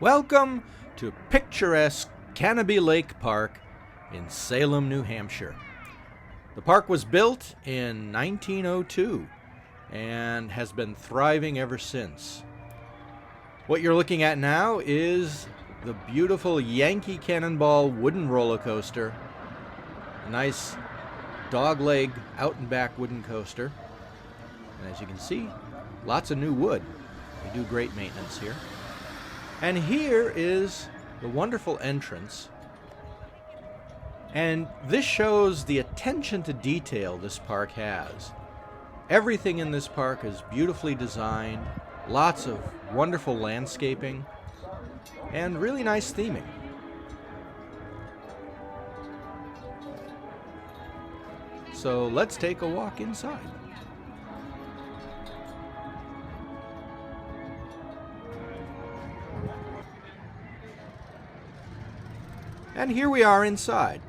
Welcome to picturesque Canobie Lake Park in Salem, New Hampshire. The park was built in 1902 and has been thriving ever since. What you're looking at now is the beautiful Yankee Cannonball wooden roller coaster, a nice dogleg out and back wooden coaster. And as you can see, lots of new wood. They do great maintenance here. And here is the wonderful entrance. And this shows the attention to detail this park has. Everything in this park is beautifully designed, lots of wonderful landscaping, and really nice theming. So let's take a walk inside. And here we are inside.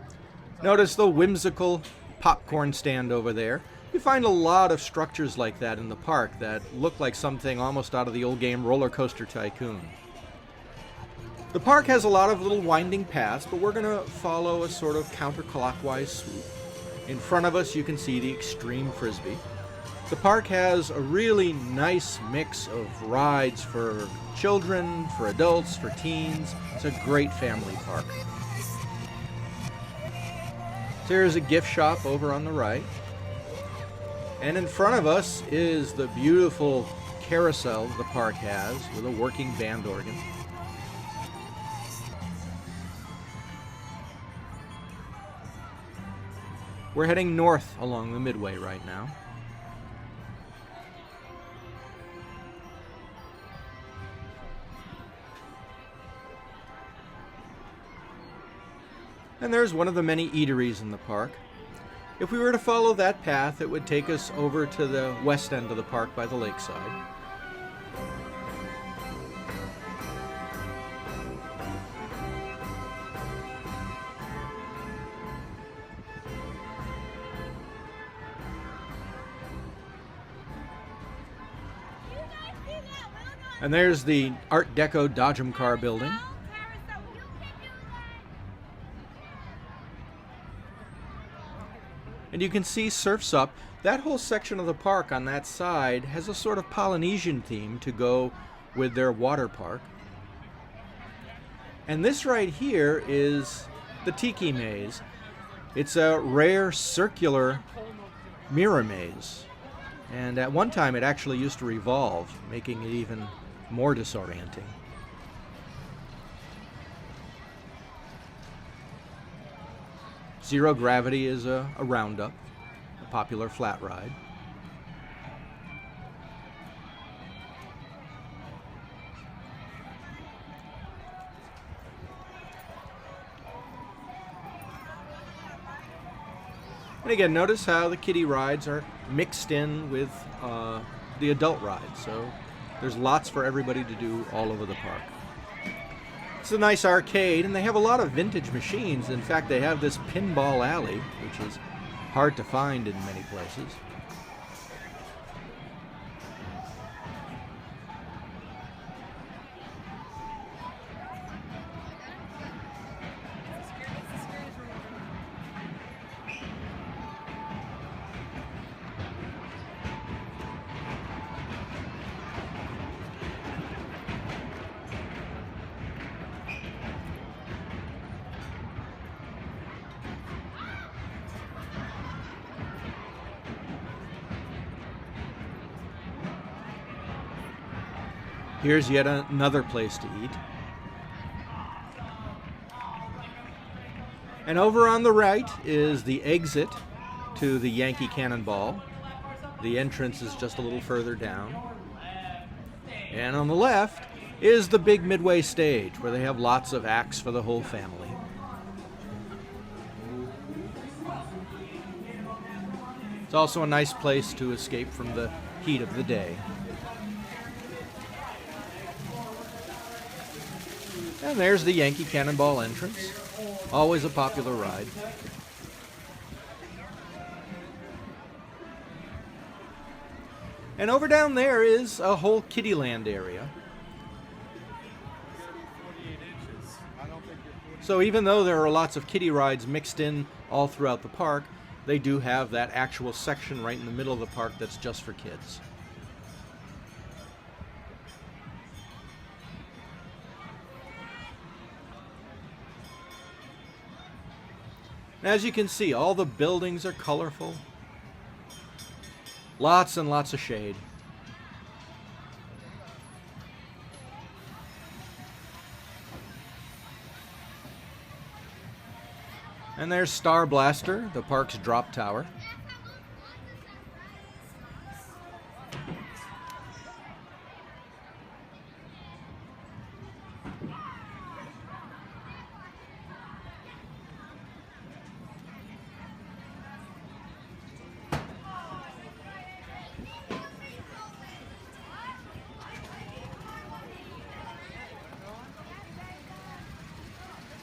Notice the whimsical popcorn stand over there. You find a lot of structures like that in the park that look like something almost out of the old game Roller Coaster Tycoon. The park has a lot of little winding paths, but we're going to follow a sort of counterclockwise swoop. In front of us you can see the Extreme Frisbee. The park has a really nice mix of rides for children, for adults, for teens. It's a great family park. There's a gift shop over on the right. And in front of us is the beautiful carousel the park has with a working band organ. We're heading north along the Midway right now. And there's one of the many eateries in the park. If we were to follow that path, it would take us over to the west end of the park by the lakeside. And there's the Art Deco Dodgem car building. And you can see Surf's Up. That whole section of the park on that side has a sort of Polynesian theme to go with their water park. And this right here is the Tiki Maze. It's a rare circular mirror maze. And at one time it actually used to revolve, making it even more disorienting. Zero Gravity is a roundup, a popular flat ride. And again, notice how the kiddie rides are mixed in with the adult rides, so there's lots for everybody to do all over the park. It's a nice arcade, and they have a lot of vintage machines. In fact, they have this pinball alley, which is hard to find in many places. Here's yet another place to eat. And over on the right is the exit to the Yankee Cannonball. The entrance is just a little further down. And on the left is the big Midway stage, where they have lots of acts for the whole family. It's also a nice place to escape from the heat of the day. And there's the Yankee Cannonball entrance. Always a popular ride. And over down there is a whole Kiddieland area. So even though there are lots of kiddie rides mixed in all throughout the park, they do have that actual section right in the middle of the park that's just for kids. As you can see, all the buildings are colorful. Lots and lots of shade. And there's Star Blaster, the park's drop tower.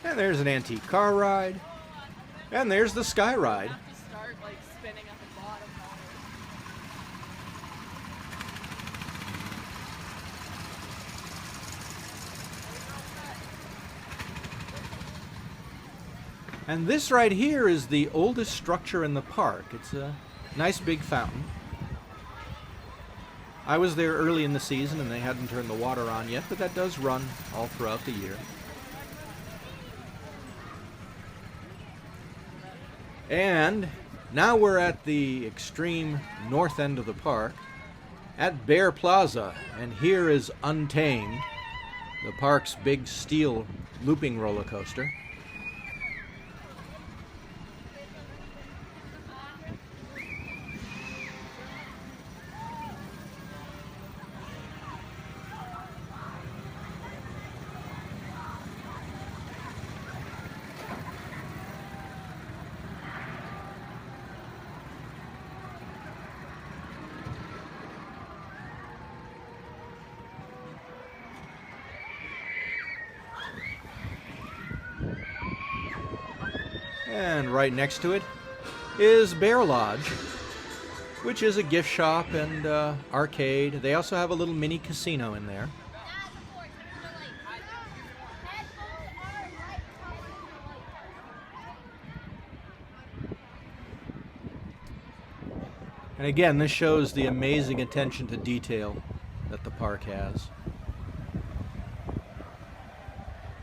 And there's an antique car ride. And there's the Sky Ride. And this right here is the oldest structure in the park. It's a nice big fountain. I was there early in the season and they hadn't turned the water on yet, but that does run all throughout the year. And now we're at the extreme north end of the park at Bear Plaza, and here is Untamed, the park's big steel looping roller coaster. And right next to it is Bear Lodge, which is a gift shop and arcade. They also have a little mini casino in there. And again, this shows the amazing attention to detail that the park has.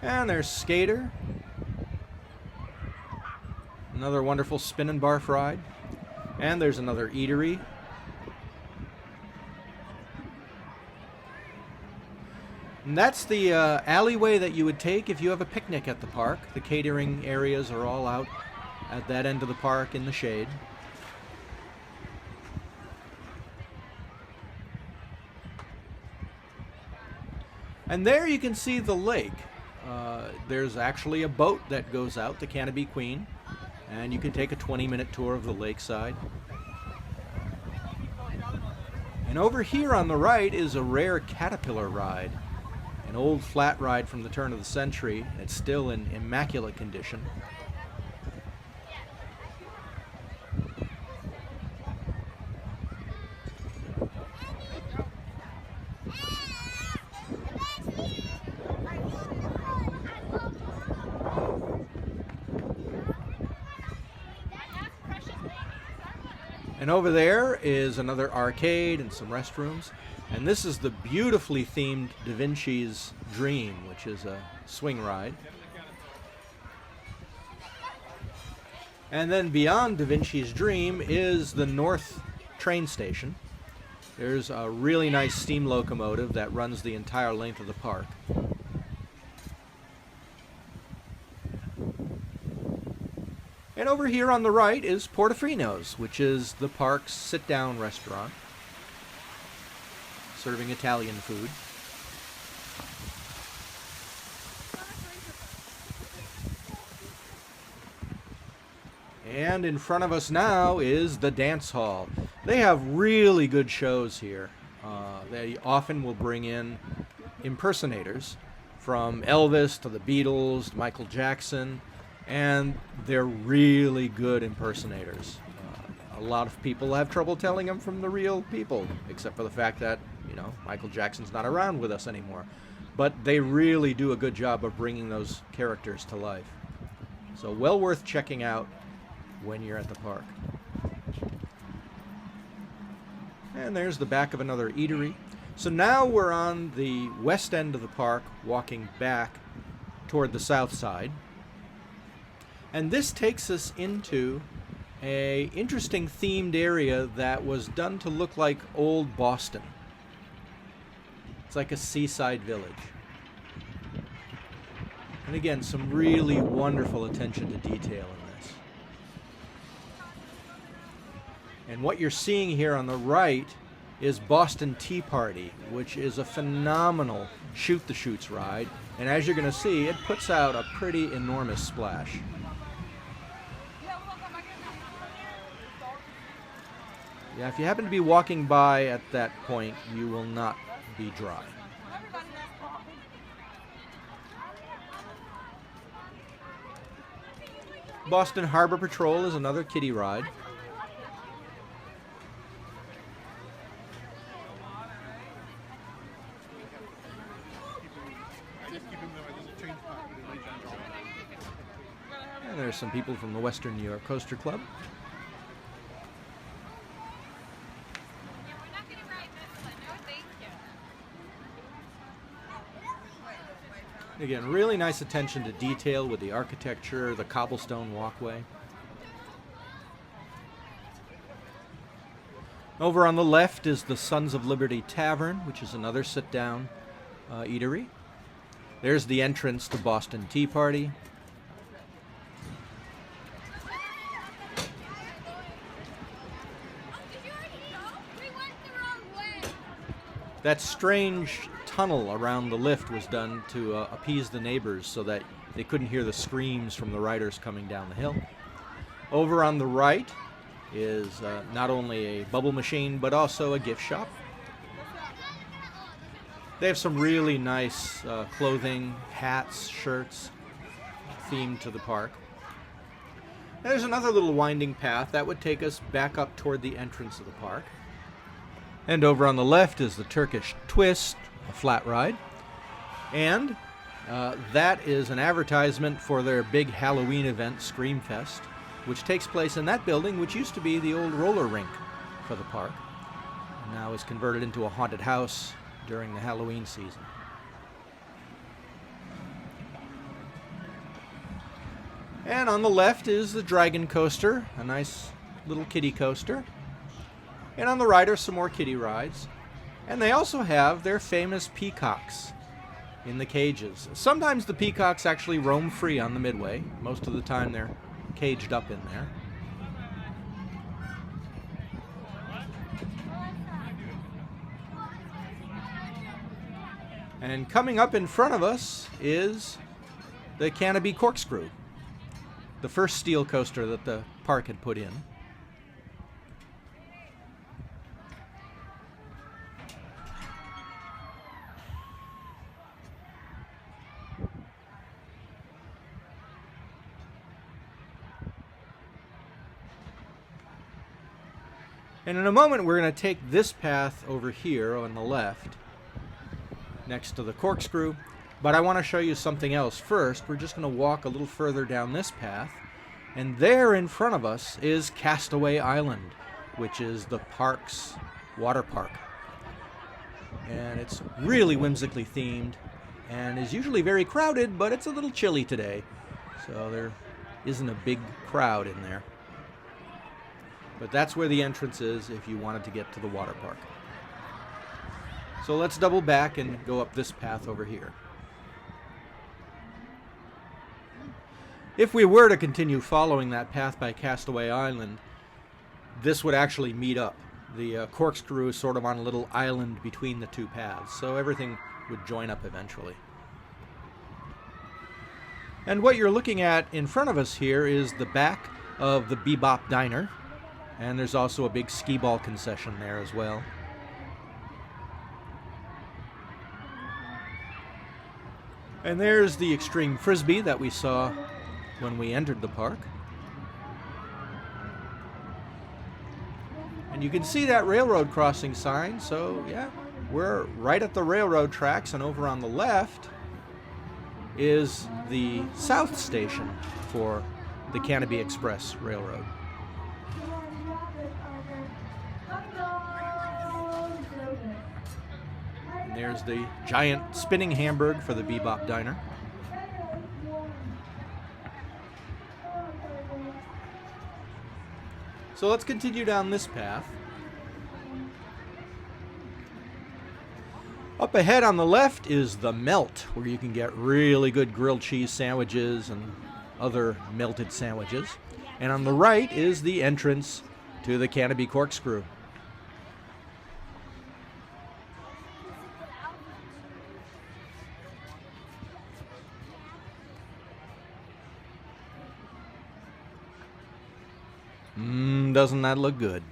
And there's Skater. Another wonderful spin and barf ride. And there's another eatery. And that's the alleyway that you would take if you have a picnic at the park. The catering areas are all out at that end of the park in the shade. And there you can see the lake. There's actually a boat that goes out, the Canobie Queen. And you can take a 20-minute tour of the lakeside. And over here on the right is a rare Caterpillar ride, an old flat ride from the turn of the century. It's still in immaculate condition. And over there is another arcade and some restrooms. And this is the beautifully themed Da Vinci's Dream, which is a swing ride. And then beyond Da Vinci's Dream is the North train station. There's a really nice steam locomotive that runs the entire length of the park. And over here on the right is Portofino's, which is the park's sit-down restaurant, serving Italian food. And in front of us now is the dance hall. They have really good shows here. They often will bring in impersonators, from Elvis to the Beatles, to Michael Jackson, and they're really good impersonators. A lot of people have trouble telling them from the real people, except for the fact that, you know, Michael Jackson's not around with us anymore. but they really do a good job of bringing those characters to life. So well worth checking out when you're at the park. And there's the back of another eatery. So now we're on the west end of the park, walking back toward the south side. And this takes us into an interesting themed area that was done to look like old Boston. It's like a seaside village. And again, some really wonderful attention to detail in this. And what you're seeing here on the right is Boston Tea Party, which is a phenomenal shoot-the-chutes ride. And as you're going to see, it puts out a pretty enormous splash. Yeah, if you happen to be walking by at that point, you will not be dry. Boston Harbor Patrol is another kiddie ride. And there's some people from the Western New York Coaster Club. Again, really nice attention to detail with the architecture, the cobblestone walkway. Over on the left is the Sons of Liberty Tavern, which is another sit-down eatery. There's the entrance to Boston Tea Party. That strange tunnel around the lift was done to appease the neighbors so that they couldn't hear the screams from the riders coming down the hill. Over on the right is not only a bubble machine, but also a gift shop. They have some really nice clothing, hats, shirts, themed to the park. And there's another little winding path that would take us back up toward the entrance of the park. And over on the left is the Turkish Twist, a flat ride. And that is an advertisement for their big Halloween event, Screamfest, which takes place in that building, which used to be the old roller rink for the park. And now is converted into a haunted house during the Halloween season. And on the left is the Dragon Coaster, a nice little kiddie coaster. And on the right are some more kiddie rides. And they also have their famous peacocks in the cages. Sometimes the peacocks actually roam free on the midway. Most of the time they're caged up in there. And coming up in front of us is the Canobie Corkscrew, the first steel coaster that the park had put in. And in a moment, we're going to take this path over here on the left, next to the corkscrew. But I want to show you something else first. We're just going to walk a little further down this path. And there in front of us is Castaway Island, which is the park's water park. And it's really whimsically themed and is usually very crowded, but it's a little chilly today. So there isn't a big crowd in there. But that's where the entrance is if you wanted to get to the water park. So let's double back and go up this path over here. If we were to continue following that path by Castaway Island, this would actually meet up. The corkscrew is sort of on a little island between the two paths, so everything would join up eventually. And what you're looking at in front of us here is the back of the Bebop Diner. And there's also a big skee ball concession there as well. And there's the Extreme Frisbee that we saw when we entered the park. And you can see that railroad crossing sign, so yeah, we're right at the railroad tracks, and over on the left is the South Station for the Canobie Express Railroad. And there's the giant spinning Hamburg for the Bebop Diner. So let's continue down this path. Up ahead on the left is the Melt, where you can get really good grilled cheese sandwiches and other melted sandwiches. And on the right is the entrance to the Canobie Corkscrew. Doesn't that look good?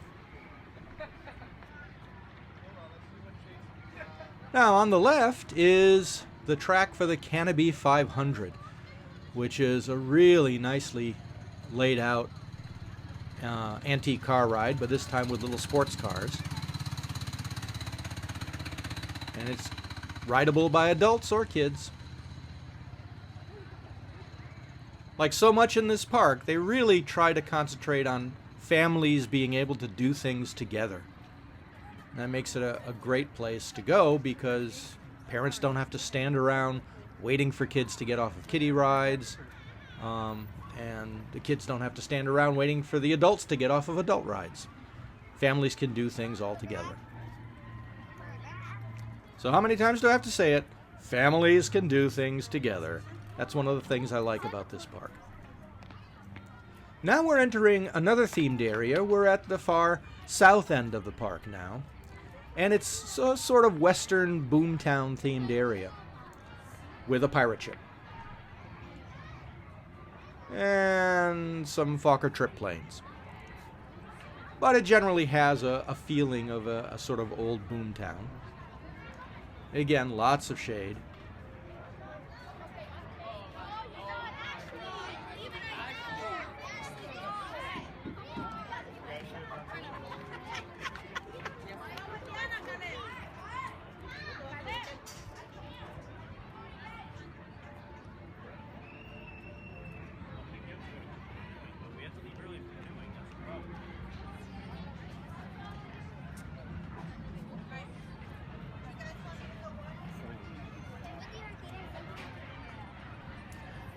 Now on the left is the track for the Canobie 500, which is a really nicely laid out antique car ride, but this time with little sports cars. And it's rideable by adults or kids. Like so much in this park, they really try to concentrate on families being able to do things together. And that makes it a great place to go because parents don't have to stand around waiting for kids to get off of kiddie rides, and the kids don't have to stand around waiting for the adults to get off of adult rides. Families can do things all together. So how many times do I have to say it? Families can do things together. That's one of the things I like about this park. Now we're entering another themed area. We're at the far south end of the park now. And it's a sort of western boomtown themed area with a pirate ship. And some Fokker trip planes. But it generally has a feeling of a sort of old boomtown. Again, lots of shade.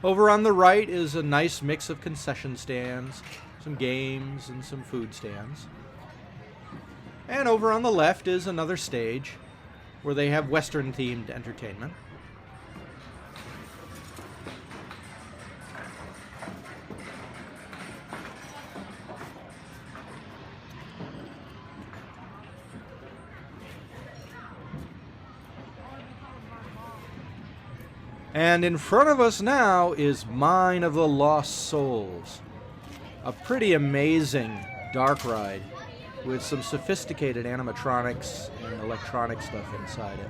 Over on the right is a nice mix of concession stands, some games, and some food stands. And over on the left is another stage where they have Western-themed entertainment. And in front of us now is Mine of the Lost Souls, a pretty amazing dark ride with some sophisticated animatronics and electronic stuff inside it.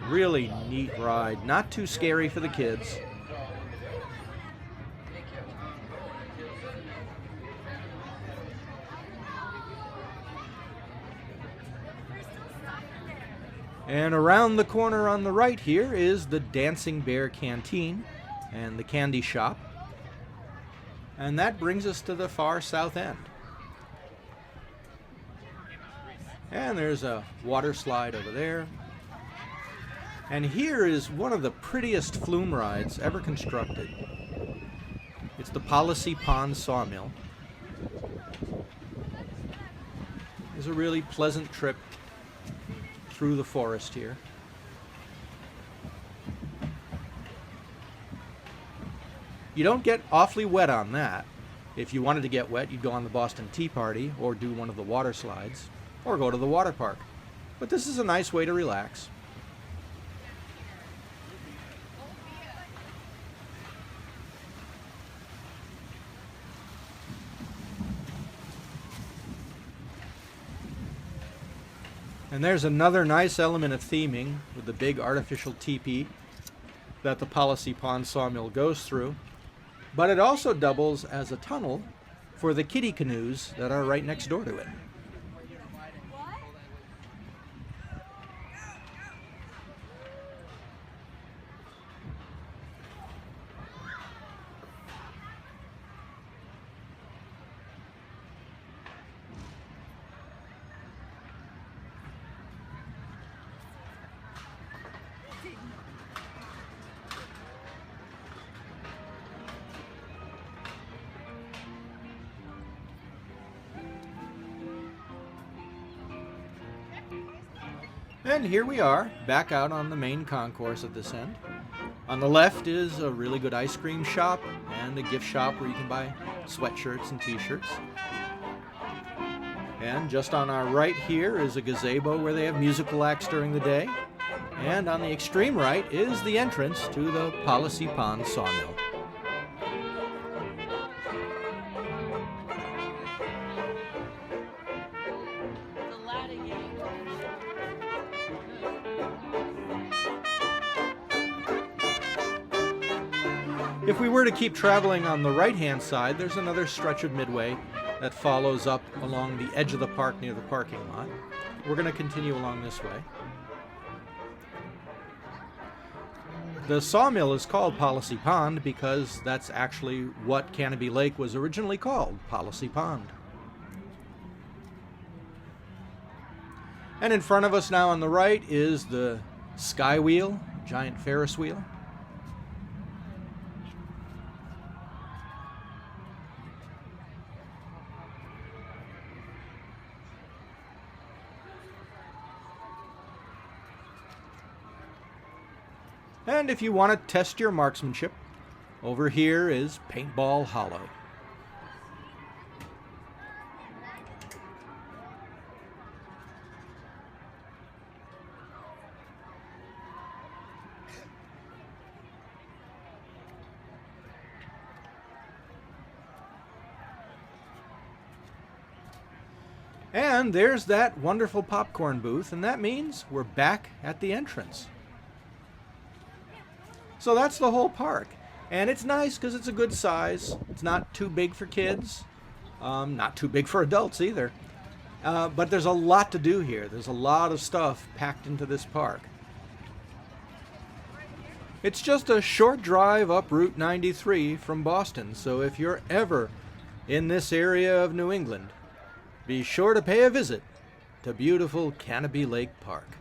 Really neat ride, not too scary for the kids. And around the corner on the right here is the Dancing Bear Canteen and the candy shop. And that brings us to the far south end. And there's a water slide over there. And here is one of the prettiest flume rides ever constructed. It's the Policy Pond Sawmill. It's a really pleasant trip through the forest here. You don't get awfully wet on that. If you wanted to get wet, you'd go on the Boston Tea Party or do one of the water slides or go to the water park. But this is a nice way to relax. And there's another nice element of theming with the big artificial teepee that the Policy Pond Sawmill goes through. But it also doubles as a tunnel for the kiddie canoes that are right next door to it. And here we are, back out on the main concourse at this end. On the left is a really good ice cream shop and a gift shop where you can buy sweatshirts and t-shirts. And just on our right here is a gazebo where they have musical acts during the day. And on the extreme right is the entrance to the Policy Pond Sawmill. If we were to keep traveling on the right-hand side, there's another stretch of midway that follows up along the edge of the park near the parking lot. We're going to continue along this way. The sawmill is called Policy Pond because that's actually what Canobie Lake was originally called, Policy Pond. And in front of us now on the right is the Sky Wheel, giant Ferris wheel. And if you want to test your marksmanship, over here is Paintball Hollow. And there's that wonderful popcorn booth, and that means we're back at the entrance. So that's the whole park, and it's nice because it's a good size. It's not too big for kids, not too big for adults either, but there's a lot to do here. There's a lot of stuff packed into this park. It's just a short drive up Route 93 from Boston, so if you're ever in this area of New England, be sure to pay a visit to beautiful Canobie Lake Park.